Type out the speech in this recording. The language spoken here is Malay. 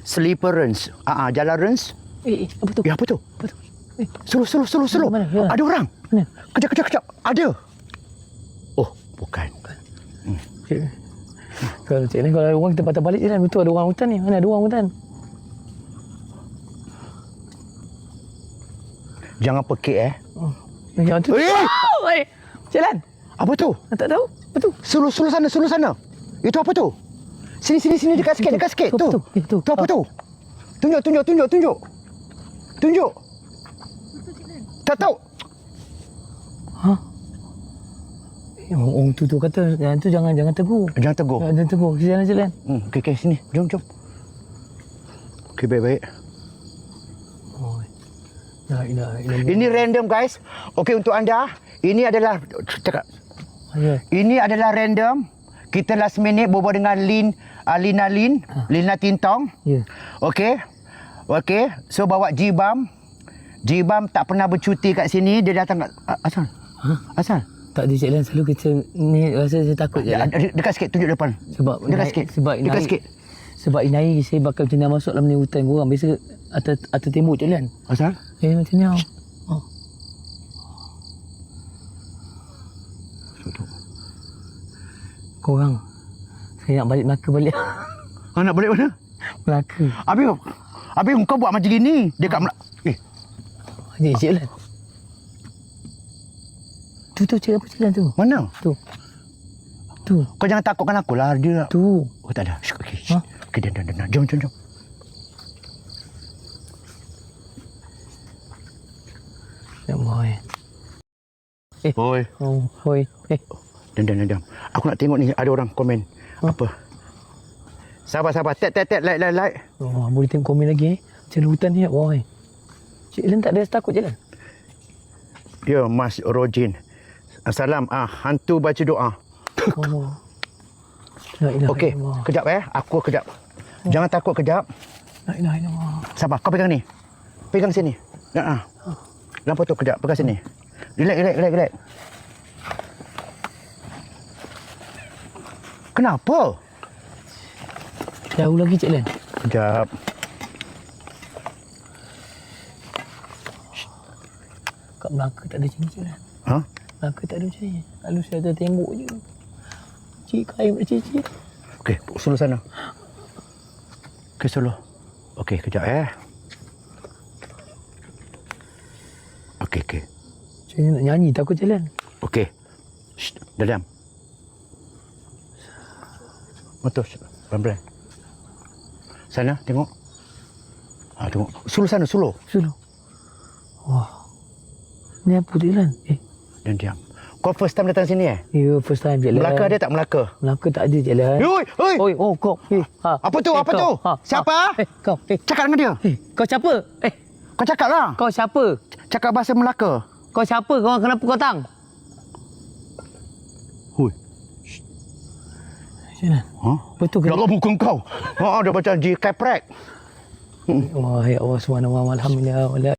Slipperance. Jalan Rens. Apa tu? Apa tu? Apa tu? Slow. Mana? Ada orang. Mana? Kejap. Ada. Oh, bukan. Kalau cik ni, kalau ada orang kita patah balik je kan. Betul ada orang hutan ni. Mana ada orang hutan? Jangan pekik Yang tu. Jalan. Apa tu? Tak tahu. Apa tu? Slow sana. Itu apa tu? Sini dekat sikit. Tu. Tu apa tu? Tunjuk. Tak tahu. Orang tu kata yang tu jangan tegur. Jangan tegur. Jangan tegur. Jalan. Okey, sini. Jom. Okey, baik. Ini random, guys. Okey, untuk anda, ini adalah Ini adalah random. Kita last minute berbual dengan Lina Tintong. Ya. Okey. So bawa Jibam. Jibam tak pernah bercuti kat sini. Dia datang kat Asal? Tak ada jalan selalu kita ni rasa saya takut je. Dekat sikit, tunjuk depan. Sebab Dekat sikit. Sebab ini saya bakal macam nak masuk dalam ni hutan korang. Biasa atas tembok jalan. Asal? Macam ni. Korang. Saya nak balik Melaka balik. Nak balik mana? Melaka. Habis kau buat macam gini. Dekat Melaka. Ni jalan. Tu cik apa jalan tu? Mana? Tu. Kau jangan takutkan aku lah. Dia. Tu. Oh, tak ada. Okey. Okey, dah. Jom. Ya boy. Hoi. Hoi. Dan. Aku nak tengok ni ada orang komen. Apa? Sabar. Tap. Like. Boleh tengok komen lagi Jalan hutan ni. Boy. Cik Len tak ada takut jalan. Ya, Mas Rojin. Assalam. Hantu baca doa. Okey, kejap Aku kejap. Jangan takut kejap. La ilaha illallah. Sabar, kau pegang ni. Pegang sini. Lampu tu kejap, pegang sini. Relax. Kenapa? Jauh lagi Cik Len. Kejap. Kat Melaka tak ada macam ni Cik Len. Melaka tak ada macam ni. Lalu saya ada tembok je. Cik kain macam cik. Okey, solo sana. Okey, solo. Okey, kejap Okey. Cik nak nyanyi takut jalan. Okey. Dah diam. Motor, pelan-pelan. Sana, tengok. Tengok. Solo sana, solo. Wah. Ni apa Cik Len? Dan diam. Kau first time datang sini Ya, first time Cik Len. Melaka ada tak Melaka? Melaka tak ada Cik Len. Oi. Kau. Apa tu? Siapa? Kau. Cakap dengan dia. Kau siapa? Kau cakap lah. Kau siapa? Cakap bahasa Melaka. Kau siapa? Kau kenapa kau tang? Hui. Cik Len. Betul ke? Ya Allah, muka kau. Dah macam G-Caprek. Wahai Allah SWT. Alhamdulillah.